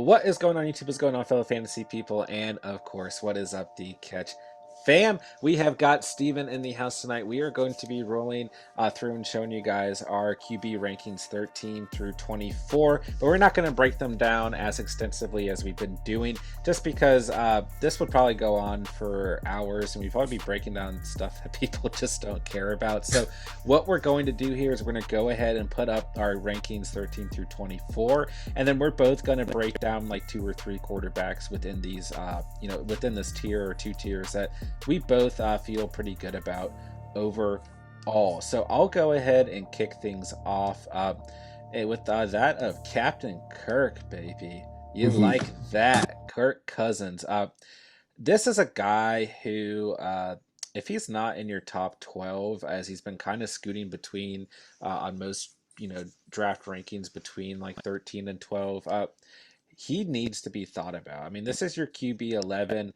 What is going on, YouTube? What's going on, fellow fantasy people? And of course, what is up, the catch fam? We have got Steven in the house tonight. We are going to be rolling through and showing you guys our QB rankings 13 through 24, but we're not going to break them down as extensively as we've been doing, just because this would probably go on for hours, and we'd probably be breaking down stuff that people just don't care about. So what we're going to do here is we're going to go ahead and put up our rankings 13 through 24, and then we're both going to break down like 2 or 3 quarterbacks within these, within this tier or 2 tiers that we both feel pretty good about overall. So I'll go ahead and kick things off with that of Captain Kirk, baby. You like that, Kirk Cousins. This is a guy who, if he's not in your top 12, as he's been kind of scooting between on most draft rankings between like 13 and 12, he needs to be thought about. I mean, this is your QB 11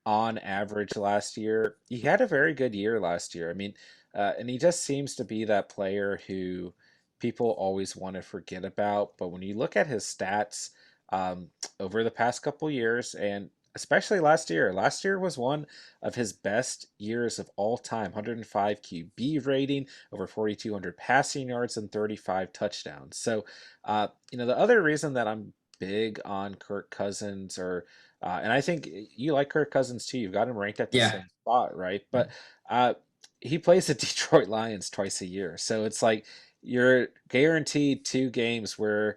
on average last year. He had a very good year last year. I mean, and he just seems to be that player who people always want to forget about. But when you look at his stats over the past couple years, and especially last year was one of his best years of all time. 105 QB rating, over 4,200 passing yards, and 35 touchdowns. So, the other reason that I'm big on Kirk Cousins, and I think you like Kirk Cousins too. You've got him ranked at the same spot, right? But he plays the Detroit Lions twice a year. So it's like you're guaranteed 2 games where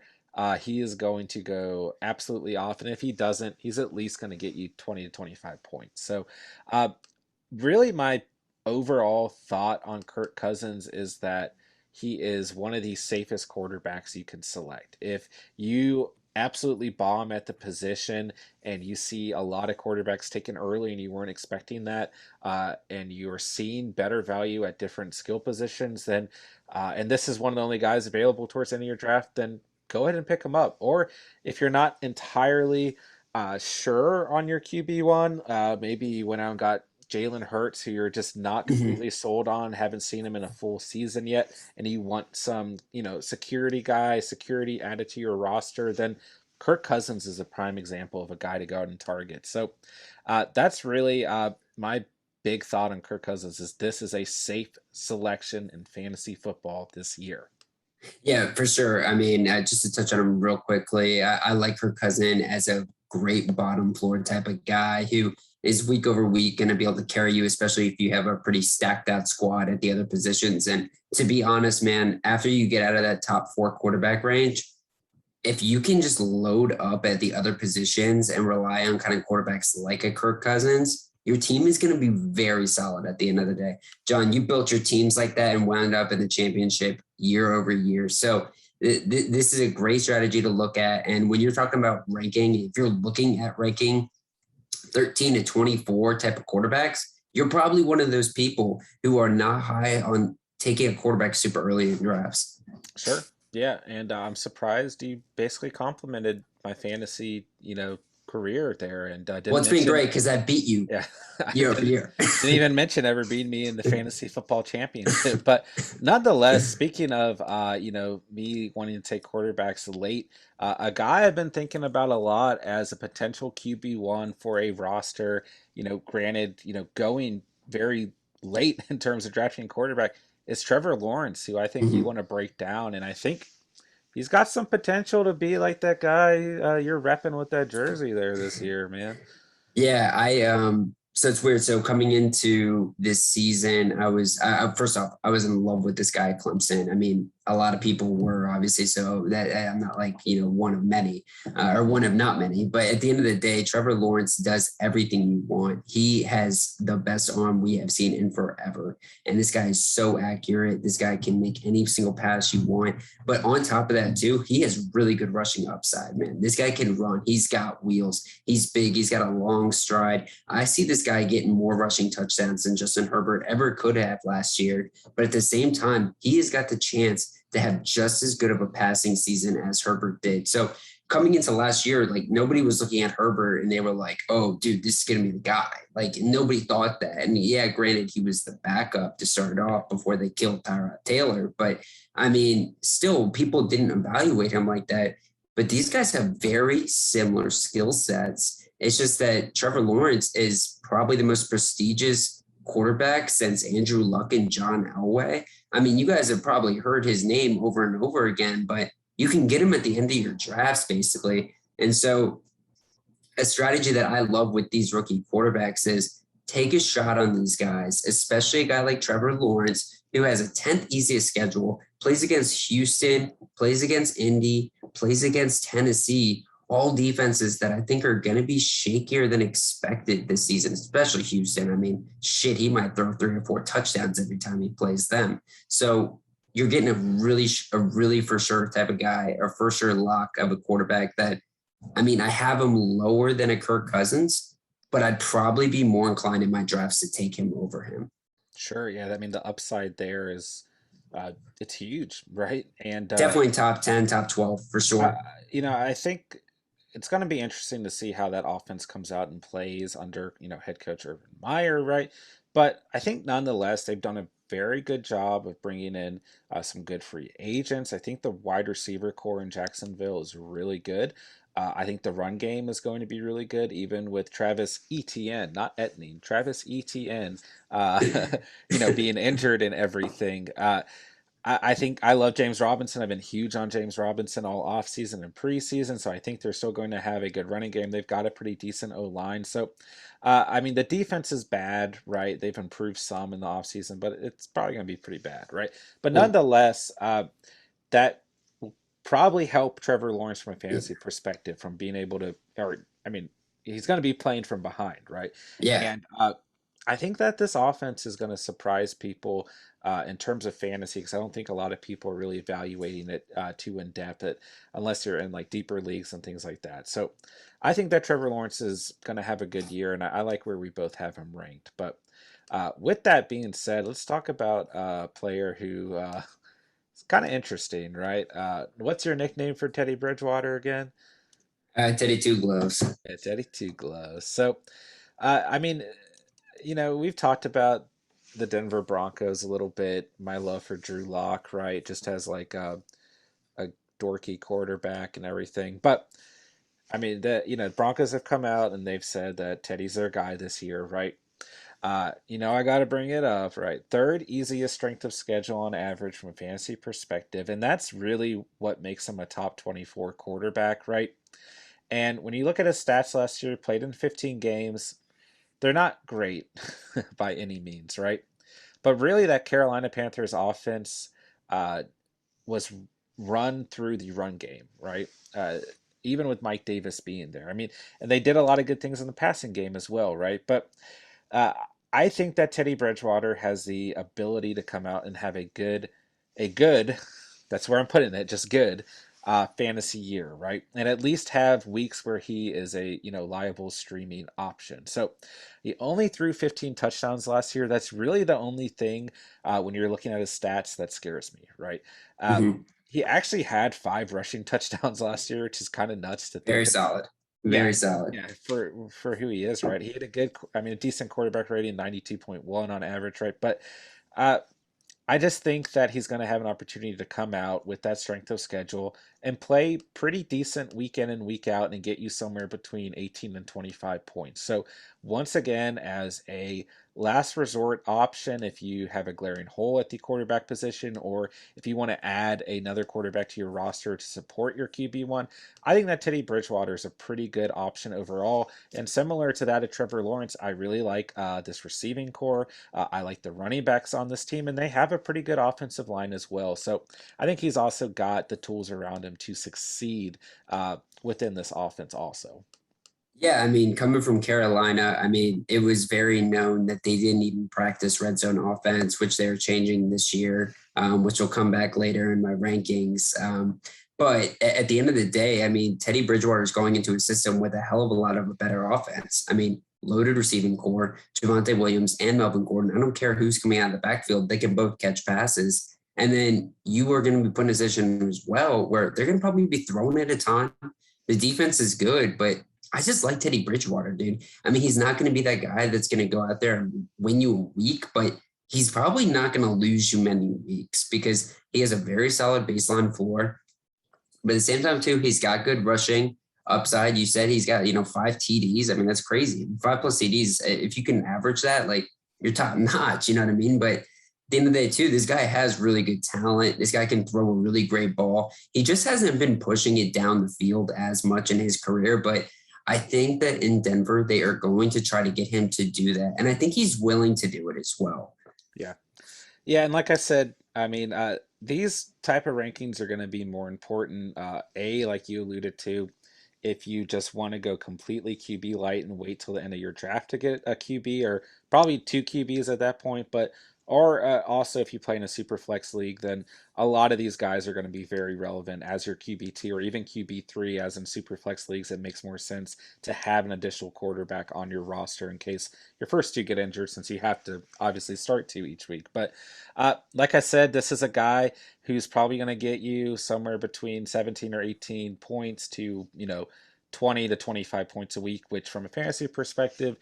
he is going to go absolutely off. And if he doesn't, he's at least going to get you 20 to 25 points. So really my overall thought on Kirk Cousins is that he is one of the safest quarterbacks you can select. If you absolutely bomb at the position and you see a lot of quarterbacks taken early and you weren't expecting that, and you're seeing better value at different skill positions, then and this is one of the only guys available towards the end of your draft, then go ahead and pick him up. Or if you're not entirely sure on your QB1, maybe you went out and got Jalen Hurts, who you're just not completely sold on, haven't seen him in a full season yet, and you want some, security added to your roster, then Kirk Cousins is a prime example of a guy to go out and target. So that's really my big thought on Kirk Cousins is this is a safe selection in fantasy football this year. Yeah, for sure. I mean, just to touch on him real quickly, I like Kirk Cousin as a great bottom floor type of guy who is week over week going to be able to carry you, especially if you have a pretty stacked out squad at the other positions. And to be honest, man, after you get out of that top 4 quarterback range, if you can just load up at the other positions and rely on kind of quarterbacks like a Kirk Cousins, your team is going to be very solid at the end of the day. John, you built your teams like that and wound up in the championship year over year. So this is a great strategy to look at. And when you're talking about ranking, if you're looking at ranking 13 to 24 type of quarterbacks, you're probably one of those people who are not high on taking a quarterback super early in drafts. Sure. Yeah. And I'm surprised you basically complimented my fantasy, career there, and it's been great because I beat you year over year. Didn't even mention ever beating me in the fantasy football championship. But nonetheless, speaking of me wanting to take quarterbacks late, a guy I've been thinking about a lot as a potential QB1 for a roster, granted, going very late in terms of drafting quarterback, is Trevor Lawrence, who I think you want to break down, and I think he's got some potential to be like that guy you're repping with that jersey there this year, man. Yeah, so it's weird. So coming into this season, I was first off, I was in love with this guy at Clemson. I mean, a lot of people were obviously, so that I'm not like, one of many or one of not many, but at the end of the day, Trevor Lawrence does everything you want. He has the best arm we have seen in forever. And this guy is so accurate. This guy can make any single pass you want. But on top of that too, he has really good rushing upside, man. This guy can run. He's got wheels. He's big. He's got a long stride. I see this guy getting more rushing touchdowns than Justin Herbert ever could have last year. But at the same time, he has got the chance to have just as good of a passing season as Herbert did. So coming into last year, like nobody was looking at Herbert and they were like, oh, dude, this is going to be the guy. Like nobody thought that. And yeah, granted, he was the backup to start off before they killed Tyrod Taylor. But I mean, still people didn't evaluate him like that. but these guys have very similar skill sets. It's just that Trevor Lawrence is probably the most prestigious quarterback since Andrew Luck and John Elway. I mean, you guys have probably heard his name over and over again, but you can get him at the end of your drafts, basically. And so a strategy that I love with these rookie quarterbacks is take a shot on these guys, especially a guy like Trevor Lawrence, who has a 10th easiest schedule, plays against Houston, plays against Indy, plays against Tennessee, all defenses that I think are going to be shakier than expected this season, especially Houston. I mean, shit, he might throw 3 or 4 touchdowns every time he plays them. So you're getting a really for sure type of guy, or for sure lock of a quarterback that, I mean, I have him lower than a Kirk Cousins, but I'd probably be more inclined in my drafts to take him over him. Sure, yeah. I mean, the upside there is it's huge, right? And Definitely top 10, top 12 for I, sure. I think it's going to be interesting to see how that offense comes out and plays under, head coach Urban Meyer, right? But I think nonetheless, they've done a very good job of bringing in some good free agents. I think the wide receiver core in Jacksonville is really good. I think the run game is going to be really good, even with Travis Etienne, not Etienne, Travis Etienne, being injured and everything. I think I love James Robinson. I've been huge on James Robinson all offseason and preseason, so I think they're still going to have a good running game. They've got a pretty decent O-line. So, I mean, the defense is bad, right? They've improved some in the offseason, but it's probably going to be pretty bad, right? But nonetheless, that will probably help Trevor Lawrence from a fantasy perspective from being able to, or, I mean, he's going to be playing from behind, right? Yeah. And I think that this offense is going to surprise people in terms of fantasy because I don't think a lot of people are really evaluating it too in depth, unless you're in like deeper leagues and things like that. So I think that Trevor Lawrence is going to have a good year, and I like where we both have him ranked. But with that being said, let's talk about a player who is kind of interesting, right? What's your nickname for Teddy Bridgewater again? Teddy Two Gloves. It's Eddie Two Gloves. So, I mean, we've talked about the Denver Broncos a little bit. My love for Drew Lock, right? Just has like a dorky quarterback and everything. But I mean, Broncos have come out and they've said that Teddy's their guy this year, right? I got to bring it up, right? Third easiest strength of schedule on average from a fantasy perspective. And that's really what makes him a top 24 quarterback, right? And when you look at his stats last year, played in 15 games, they're not great by any means, right? But really, that Carolina Panthers offense was run through the run game, right? Even with Mike Davis being there. I mean, and they did a lot of good things in the passing game as well, right? But uh, I think that Teddy Bridgewater has the ability to come out and have a good, that's where I'm putting it, just good fantasy year, right? And at least have weeks where he is a liable streaming option. So he only threw 15 touchdowns last year. That's really the only thing when you're looking at his stats that scares me, right? Mm-hmm. He actually had 5 rushing touchdowns last year, which is kind of nuts to Very think about. solid. Yeah, Very solid. yeah, for who he is, right? He had a decent quarterback rating, 92.1 on average, right? But uh, I just think that he's going to have an opportunity to come out with that strength of schedule and play pretty decent week in and week out and get you somewhere between 18 and 25 points. So, once again, as a last resort option, if you have a glaring hole at the quarterback position or if you want to add another quarterback to your roster to support your QB1, I think that Teddy Bridgewater is a pretty good option overall. And similar to that of Trevor Lawrence, I really like this receiving core. I like the running backs on this team, and they have a pretty good offensive line as well. So I think he's also got the tools around him to succeed within this offense also. Yeah, I mean, coming from Carolina, I mean, it was very known that they didn't even practice red zone offense, which they're changing this year, which will come back later in my rankings. But at the end of the day, I mean, Teddy Bridgewater is going into a system with a hell of a lot of a better offense. I mean, loaded receiving core, Javonte Williams and Melvin Gordon. I don't care who's coming out of the backfield; they can both catch passes. And then you are going to be put in a position as well where they're going to probably be throwing at a ton. The defense is good, but I just like Teddy Bridgewater, dude. I mean, he's not going to be that guy that's going to go out there and win you a week, but he's probably not going to lose you many weeks because he has a very solid baseline floor. But at the same time, too, he's got good rushing upside. You said he's got, 5 TDs. I mean, that's crazy. 5+ TDs. If you can average that, like you're top notch, you know what I mean? But at the end of the day, too, this guy has really good talent. This guy can throw a really great ball. He just hasn't been pushing it down the field as much in his career. But I think that in Denver, they are going to try to get him to do that. And I think he's willing to do it as well. Yeah. Yeah, and like I said, I mean, these type of rankings are going to be more important. Like you alluded to, if you just want to go completely QB light and wait till the end of your draft to get a QB, or probably two QBs at that point. But or also if you play in a super flex league, then a lot of these guys are going to be very relevant as your QB2 or even QB3, as in super flex leagues. It makes more sense to have an additional quarterback on your roster in case your first two get injured, since you have to obviously start two each week. But like I said, this is a guy who's probably going to get you somewhere between 17 or 18 points to, 20 to 25 points a week, which from a fantasy perspective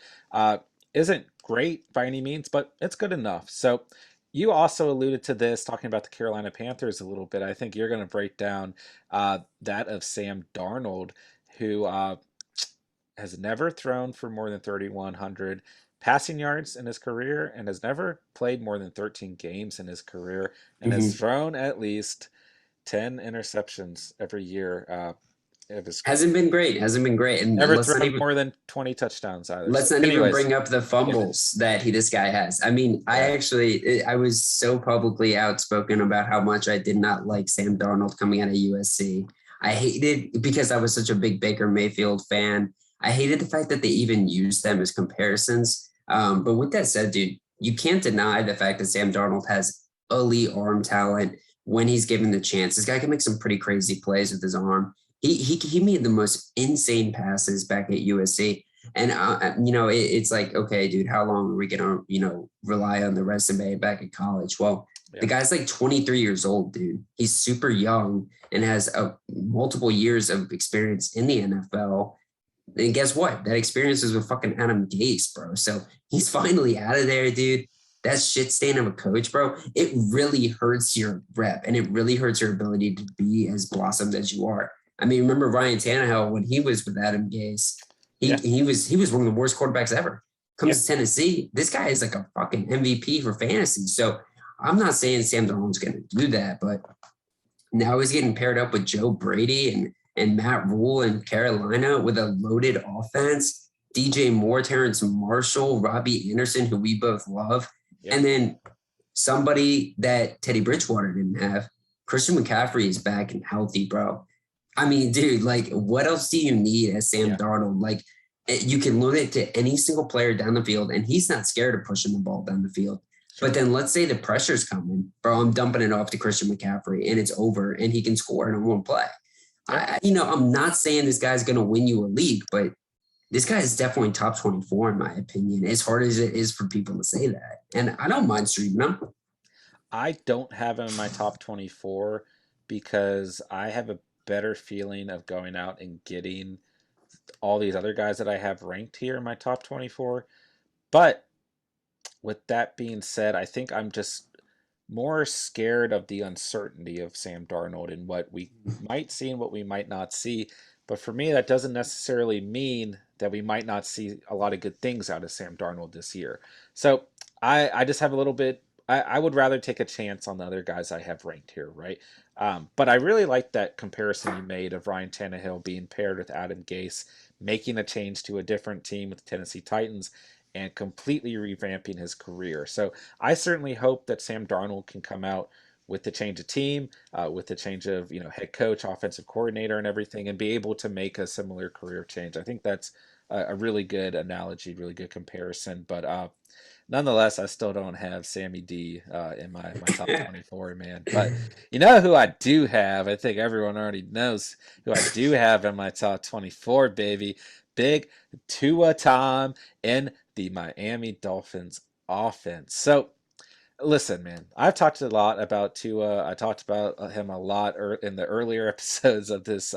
isn't great by any means, but it's good enough. So you also alluded to this, talking about the Carolina Panthers a little bit. I think you're going to break down that of Sam Darnold, who has never thrown for more than 3,100 passing yards in his career and has never played more than 13 games in his career and has Mhm. thrown at least 10 interceptions every year of his career. Hasn't been great. Hasn't been great. And Never thrown more than 20 touchdowns either. So, let's not even anyways, bring up the fumbles that this guy has. I mean, yeah, I was so publicly outspoken about how much I did not like Sam Darnold coming out of USC. I hated because I was such a big Baker Mayfield fan. I hated the fact that they even used them as comparisons. But with that said, dude, you can't deny the fact that Sam Darnold has elite arm talent when he's given the chance. This guy can make some pretty crazy plays with his arm. He made the most insane passes back at USC. And it's like, okay, dude, how long are we gonna, rely on the resume back at college? Well, yeah, the guy's like 23 years old, dude. He's super young and has multiple years of experience in the NFL. And guess what? That experience is with fucking Adam Gase, bro. So he's finally out of there, dude. That shit stain of a coach, bro. It really hurts your rep and it really hurts your ability to be as blossomed as you are. I mean, remember Ryan Tannehill when he was with Adam Gase? He yeah, he was one of the worst quarterbacks ever. yeah. Comes to Tennessee, this guy is like a fucking MVP for fantasy. So I'm not saying Sam Darnold's going to do that, but now he's getting paired up with Joe Brady and Matt Rule in Carolina with a loaded offense. DJ Moore, Terrence Marshall, Robbie Anderson, who we both love, Yep. and then somebody that Teddy Bridgewater didn't have. Christian McCaffrey is back and healthy, bro. I mean, dude, like, what else do you need as Sam Yeah. Darnold? Like, you can load it to any single player down the field, and he's not scared of pushing the ball down the field. Sure. But then let's say the pressure's coming, bro. I'm dumping it off to Christian McCaffrey, and it's over, and he can score in one play. Yeah. I'm not saying this guy's going to win you a league, but this guy is definitely top 24 in my opinion. As hard as it is for people to say that, and I don't mind streaming him. I don't have him in my top 24 because I have a better feeling of going out and getting all these other guys that I have ranked here in my top 24. But with that being said, I think I'm just more scared of the uncertainty of Sam Darnold and what we might see and what we might not see. But for me, that doesn't necessarily mean that we might not see a lot of good things out of Sam Darnold this year. So I just have a little bit. I would rather take a chance on the other guys I have ranked here, right? But I really like that comparison you made of Ryan Tannehill being paired with Adam Gase, making a change to a different team with the Tennessee Titans, and completely revamping his career. So I certainly hope that Sam Darnold can come out with the change of team, with the change of head coach, offensive coordinator, and everything, and be able to make a similar career change. I think that's a really good analogy, really good comparison. But nonetheless, I still don't have Sammy D in my top 24, man. But you know who I do have? I think everyone already knows who I do have in my top 24, baby. Big Tua Tom in the Miami Dolphins offense. So listen, man, I've talked a lot about Tua. I talked about him a lot in the earlier episodes of this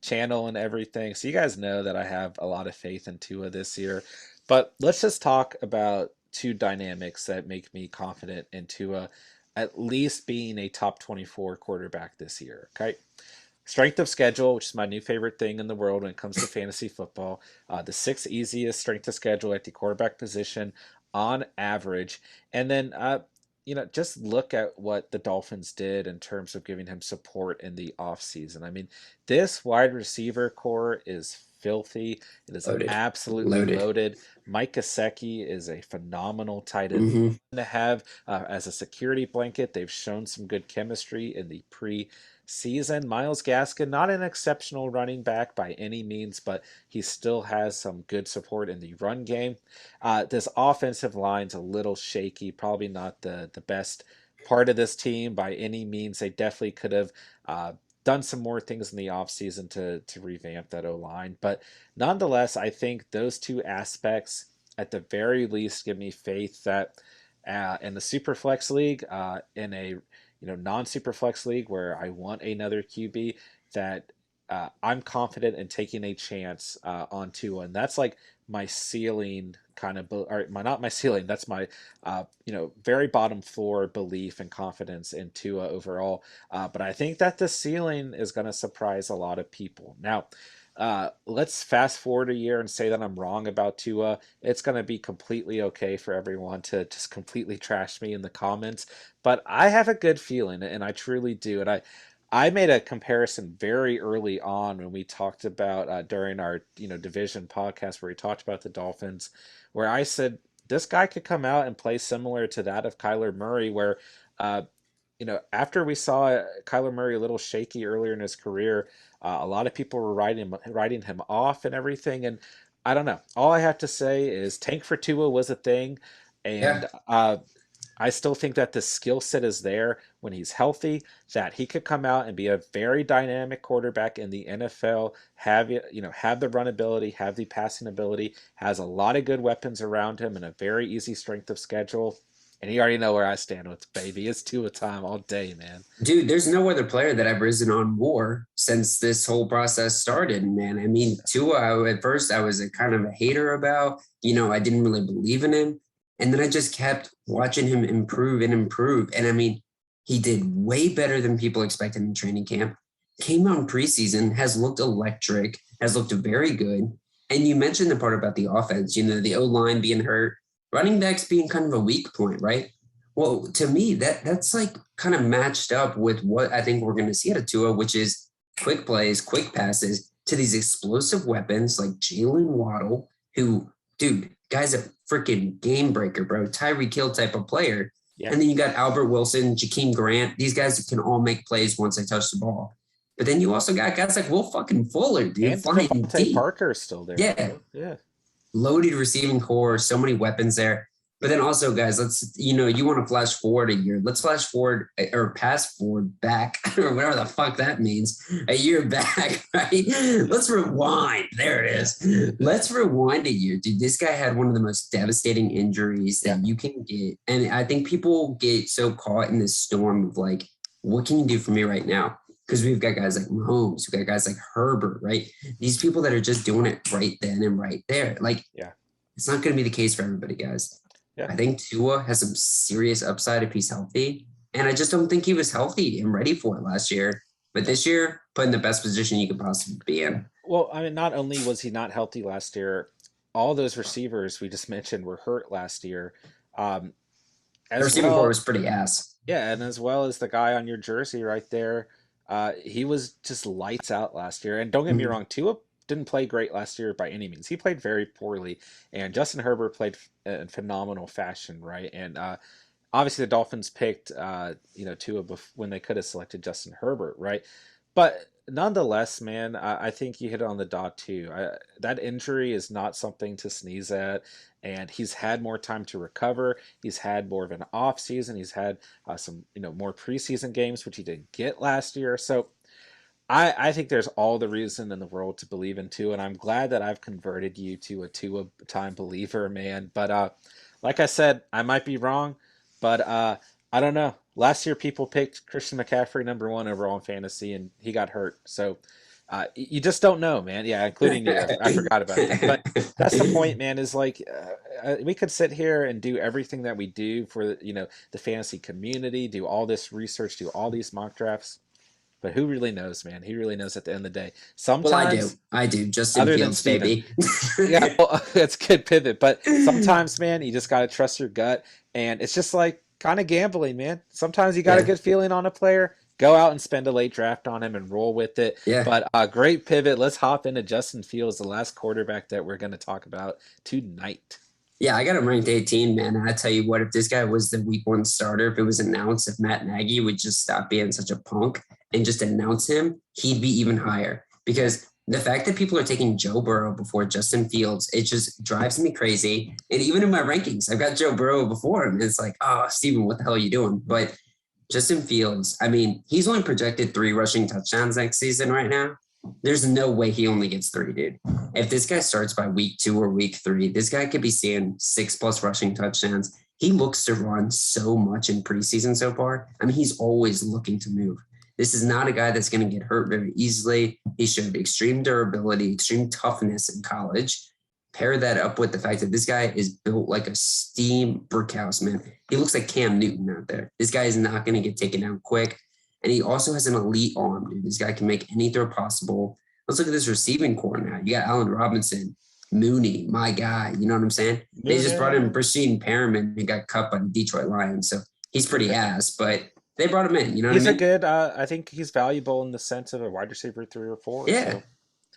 channel and everything. So you guys know that I have a lot of faith in Tua this year. But let's just talk about two dynamics that make me confident in Tua at least being a top 24 quarterback this year. Okay. Strength of schedule, which is my new favorite thing in the world when it comes to fantasy football. The sixth easiest strength of schedule at the quarterback position on average. And then, just look at what the Dolphins did in terms of giving him support in the offseason. I mean, this wide receiver core is filthy. It is Loaded, absolutely loaded. loaded. Mike Gesicki is a phenomenal tight end Hmm. to have as a security blanket. They've shown some good chemistry in the preseason. Miles Gaskin, not an exceptional running back by any means, but he still has some good support in the run game. This offensive line's a little shaky, probably not the best part of this team by any means. They definitely could have done some more things in the offseason to revamp that O line. But nonetheless, I think those two aspects, at the very least, give me faith that in the Superflex league, in a non-Superflex league where I want another QB, that I'm confident in taking a chance on Tua, and that's like my ceiling kind of, or my not my ceiling. That's my very bottom floor belief and confidence in Tua overall. But I think that the ceiling is going to surprise a lot of people. Now, let's fast forward a year and say that I'm wrong about Tua. It's going to be completely okay for everyone to just completely trash me in the comments. But I have a good feeling, and I truly do. And I made a comparison very early on when we talked about during our division podcast where we talked about the Dolphins, where I said this guy could come out and play similar to that of Kyler Murray, where uh, after we saw Kyler Murray a little shaky earlier in his career, a lot of people were writing him off and everything. And I don't know. All I have to say is tank for Tua was a thing, and Yeah. I still think that the skill set is there when he's healthy, that he could come out and be a very dynamic quarterback in the NFL, have the run ability, have the passing ability, has a lot of good weapons around him and a very easy strength of schedule. And you already know where I stand with baby. It's Tua time all day, man. Dude, there's no other player that I've risen on more since this whole process started, man. I mean, Tua, at first I was a kind of a hater about, I didn't really believe in him. And then I just kept watching him improve and improve. And I mean, he did way better than people expected in training camp. Came out in preseason, has looked electric, has looked very good. And you mentioned the part about the offense, the O line being hurt, running backs being kind of a weak point, right? Well, to me, that's like kind of matched up with what I think we're going to see at a Tua, which is quick plays, quick passes to these explosive weapons like Jalen Waddle, who, dude, guy's a freaking game breaker, bro. Tyreek Hill type of player. Yeah. And then you got Albert Wilson, Jakeem Grant. These guys can all make plays once they touch the ball. But then you also got guys like Will fucking Fuller, dude, And flying Devontae deep. Parker is still there Yeah, too. Yeah. loaded receiving core, so many weapons there. But then also, guys, you want to flash forward a year. Let's flash forward or pass forward back or whatever the fuck that means, a year back, right? Let's rewind. There it is. Let's rewind a year. Dude, this guy had one of the most devastating injuries that you can get. And I think people get so caught in this storm of like, what can you do for me right now? Because we've got guys like Mahomes, we've got guys like Herbert, right? These people that are just doing it right then and right there. Like, Yeah. it's not going to be the case for everybody, guys. Yeah. I think Tua has some serious upside if he's healthy. And I just don't think he was healthy and ready for it last year. But this year, put in the best position you could possibly be in. Well, I mean, not only was he not healthy last year, all those receivers we just mentioned were hurt last year. Um, The as receiving core well, was pretty ass. yeah, and as well as the guy on your jersey right there, he was just lights out last year. And don't get me Mhm. wrong, Tua didn't play great last year by any means. He played very poorly, and Justin Herbert played in phenomenal fashion, right? And obviously the Dolphins picked Tua when they could have selected Justin Herbert, right? But nonetheless, man, I think you hit it on the dot too. That injury is not something to sneeze at, and he's had more time to recover. He's had more of an off season. He's had some more preseason games, which he didn't get last year. So I think there's all the reason in the world to believe in Tua, and I'm glad that I've converted you to a Tua time believer, man. But like I said, I might be wrong, but I don't know. Last year, people picked Christian McCaffrey #1 overall in fantasy, and he got hurt. So you just don't know, man. Yeah, including you. I forgot about that. But that's the point, man. Is like we could sit here and do everything that we do for the fantasy community, do all this research, do all these mock drafts. but who really knows, man? He really knows at the end of the day. Well, I do. Sometimes, I do. Justin other than Fields, Steven, baby. yeah, well, it's a good pivot, but sometimes, man, you just got to trust your gut. And it's just like kind of gambling, man. Sometimes you got a Yeah. good feeling on a player, go out and spend a late draft on him and roll with it. Yeah. But great pivot. Let's hop into Justin Fields, the last quarterback that we're going to talk about tonight. Yeah, I got him ranked 18, man. And I tell you what, if this guy was the week one starter, if it was announced, if Matt Nagy would just stop being such a punk and just announce him, he'd be even higher. Because the fact that people are taking Joe Burrow before Justin Fields, it just drives me crazy. And even in my rankings, I've got Joe Burrow before him. And it's like, oh, Steven, what the hell are you doing? But Justin Fields, I mean, he's only projected 3 rushing touchdowns next season right now. There's no way he only gets 3, dude. If this guy starts by week 2 or week 3, this guy could be seeing 6+ rushing touchdowns. He looks to run so much in preseason so far. I mean, he's always looking to move. This is not a guy that's going to get hurt very easily. He showed extreme durability, extreme toughness in college. Pair that up with the fact that this guy is built like a steam brick house, man. He looks like Cam Newton out there. This guy is not going to get taken down quick. And he also has an elite arm, dude. This guy can make any throw possible. Let's look at this receiving core now. You got Allen Robinson, Mooney, my guy. You know what I'm saying? They just brought in Brasheen Perriman and got cut by the Detroit Lions. So he's pretty ass, but they brought him in. You know what I mean? He's a good, I think he's valuable in the sense of a wide receiver 3 or 4. Yeah. So.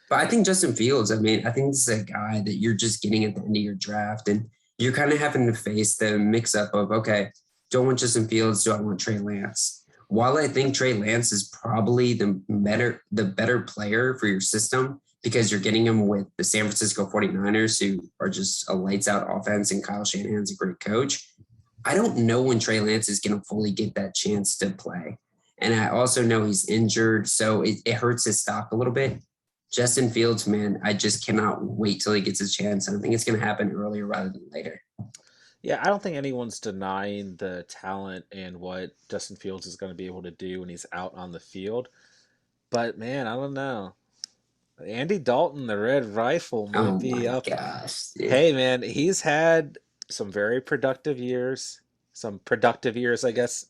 But I think Justin Fields, I mean, I think this is a guy that you're just getting at the end of your draft. And you're kind of having to face the mix up of, okay, do I want Justin Fields? Do I want Trey Lance? While I think Trey Lance is probably the better player for your system because you're getting him with the San Francisco 49ers, who are just a lights out offense, and Kyle Shanahan's a great coach. I don't know when Trey Lance is going to fully get that chance to play. And I also know he's injured, so it hurts his stock a little bit. Justin Fields, man, I just cannot wait till he gets his chance. And I think it's going to happen earlier rather than later. Yeah, I don't think anyone's denying the talent and what Justin Fields is going to be able to do when he's out on the field. But man, I don't know. Andy Dalton, the Red Rifle, might be up. Gosh, dude. Hey, man, he's had some very productive years. Some productive years, I guess.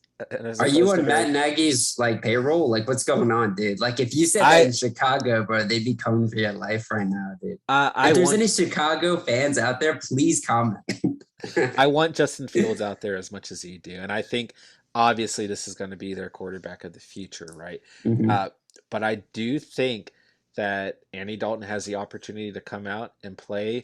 Are you on Matt Nagy's like payroll? Like, what's going on, dude? Like, if you said that in Chicago, bro, they'd be coming for your life right now, dude. If there's any Chicago fans out there, please comment. I want Justin Fields out there as much as you do, and I think obviously this is going to be their quarterback of the future, right? Mm-hmm. But I do think that Andy Dalton has the opportunity to come out and play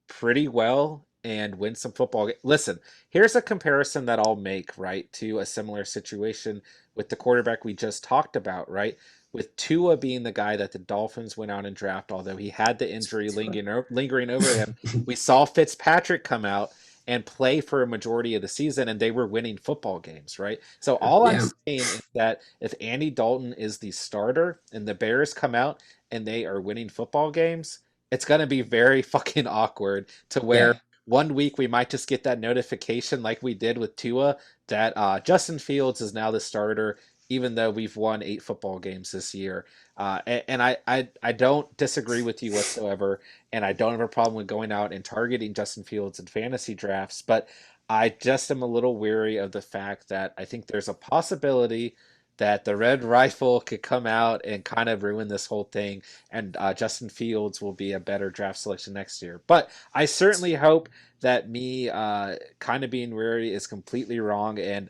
pretty well and win some football games. Listen, here's a comparison that I'll make, right, to a similar situation with the quarterback we just talked about, right? With Tua being the guy that the Dolphins went out and draft, although he had the injury lingering over him, we saw Fitzpatrick come out and play for a majority of the season, and they were winning football games, right? So all I'm saying is that if Andy Dalton is the starter and the Bears come out and they are winning football games, it's going to be very fucking awkward to where one week we might just get that notification like we did with Tua that Justin Fields is now the starter, even though we've won 8 football games this year. And I don't disagree with you whatsoever, and I don't have a problem with going out and targeting Justin Fields in fantasy drafts, but I just am a little weary of the fact that I think there's a possibility that the Red Rifle could come out and kind of ruin this whole thing, and Justin Fields will be a better draft selection next year. But I certainly hope that me kind of being wary is completely wrong, and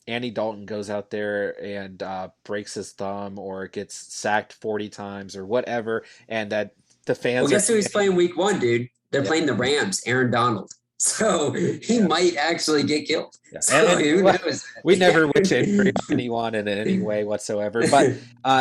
Andy Dalton goes out there and breaks his thumb or gets sacked 40 times or whatever, and that the fans... Well, guess who he's playing week 1, dude? They're playing the Rams, Aaron Donald. So he might actually get killed. Yeah. So who knows? We never wish injury on anyone in any way whatsoever. But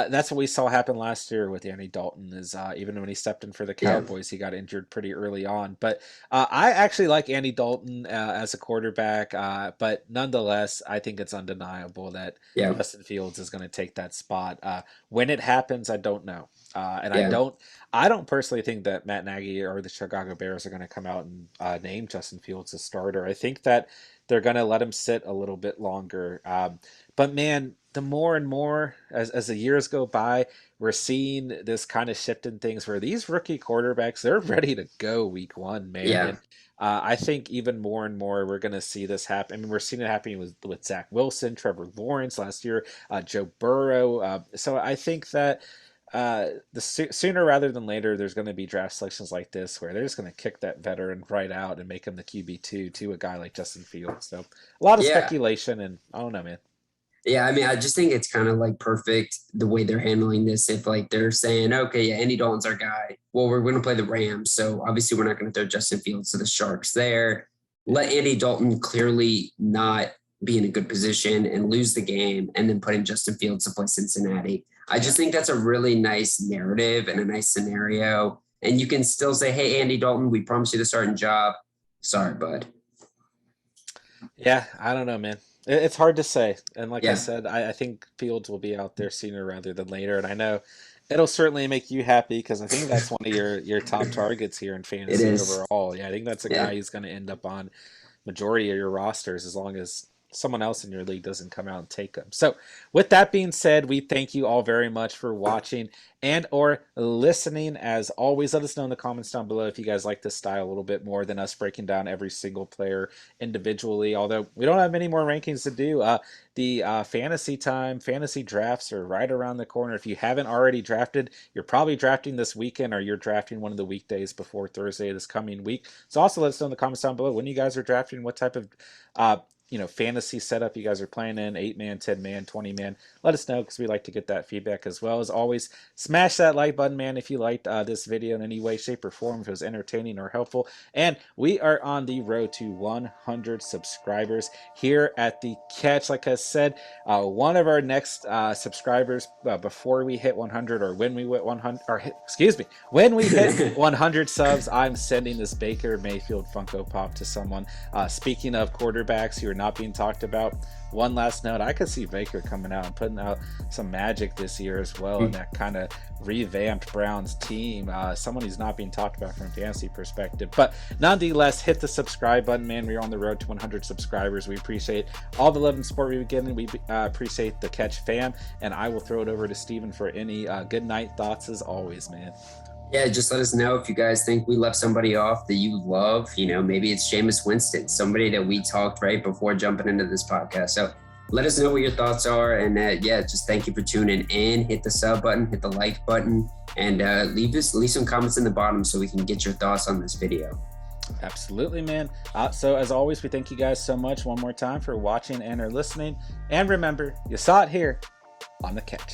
that's what we saw happen last year with Andy Dalton is even when he stepped in for the Cowboys, he got injured pretty early on. But I actually like Andy Dalton as a quarterback. But nonetheless, I think it's undeniable that Justin Fields is going to take that spot. When it happens, I don't know. And I don't personally think that Matt Nagy or the Chicago Bears are going to come out and name Justin Fields as starter. I think that they're going to let him sit a little bit longer. But man, the more and more as the years go by, we're seeing this kind of shift in things where these rookie quarterbacks, they're ready to go week 1, man. Yeah. I think even more and more we're going to see this happen. I mean, we're seeing it happening with Zach Wilson, Trevor Lawrence last year, Joe Burrow. So I think that sooner rather than later, there's going to be draft selections like this where they're just going to kick that veteran right out and make him the QB2 to a guy like Justin Fields. So a lot of Yeah. speculation, and I don't know, man. Yeah, I mean, I just think it's kind of like perfect the way they're handling this. If like they're saying, okay, yeah, Andy Dalton's our guy. Well, we're going to play the Rams, so obviously we're not going to throw Justin Fields to the Sharks there. Let Andy Dalton clearly not be in a good position and lose the game, and then putting Justin Fields to play Cincinnati. I just think that's a really nice narrative and a nice scenario. And you can still say, hey, Andy Dalton, we promised you the starting job. Sorry, bud. Yeah, I don't know, man. It's hard to say. And like I Yeah, said, I think Fields will be out there sooner rather than later. And I know it'll certainly make you happy because I think that's one of your top targets here in it fantasy is. overall. Yeah, I think that's a Yeah. guy who's going to end up on majority of your rosters as long as someone else in your league doesn't come out and take them. So with that being said, we thank you all very much for watching and or listening. As always, let us know in the comments down below if you guys like this style a little bit more than us breaking down every single player individually, although we don't have many more rankings to do. The fantasy drafts are right around the corner. If you haven't already drafted, you're probably drafting this weekend or you're drafting one of the weekdays before Thursday this coming week. So also let us know in the comments down below when you guys are drafting, what type of fantasy setup you guys are playing in, 8-man, 10-man, 20-man. Let us know because we like to get that feedback as well. As always, smash that like button, man, if you liked this video in any way, shape, or form, if it was entertaining or helpful. And we are on the road to 100 subscribers here at The Catch. Like I said, one of our next subscribers before we hit 100, or when we hit 100, or when we hit 100 subs, I'm sending this Baker Mayfield Funko Pop to someone. Speaking of quarterbacks who are not being talked about, one last note, I could see Baker coming out and putting out some magic this year as well in that kind of revamped Browns team. Someone who's not being talked about from a fantasy perspective. But nonetheless, hit the subscribe button, man. We're on the road to 100 subscribers. We appreciate all the love and support we've given. We appreciate the Catch fam. And I will throw it over to Steven for any good night thoughts as always, man. Yeah, just let us know if you guys think we left somebody off that you love. Maybe it's Jameis Winston, somebody that we talked right before jumping into this podcast. So let us know what your thoughts are. And just thank you for tuning in. Hit the sub button, hit the like button, and leave some comments in the bottom so we can get your thoughts on this video. Absolutely, man. So as always, we thank you guys so much one more time for watching and or listening. And remember, you saw it here on The Catch.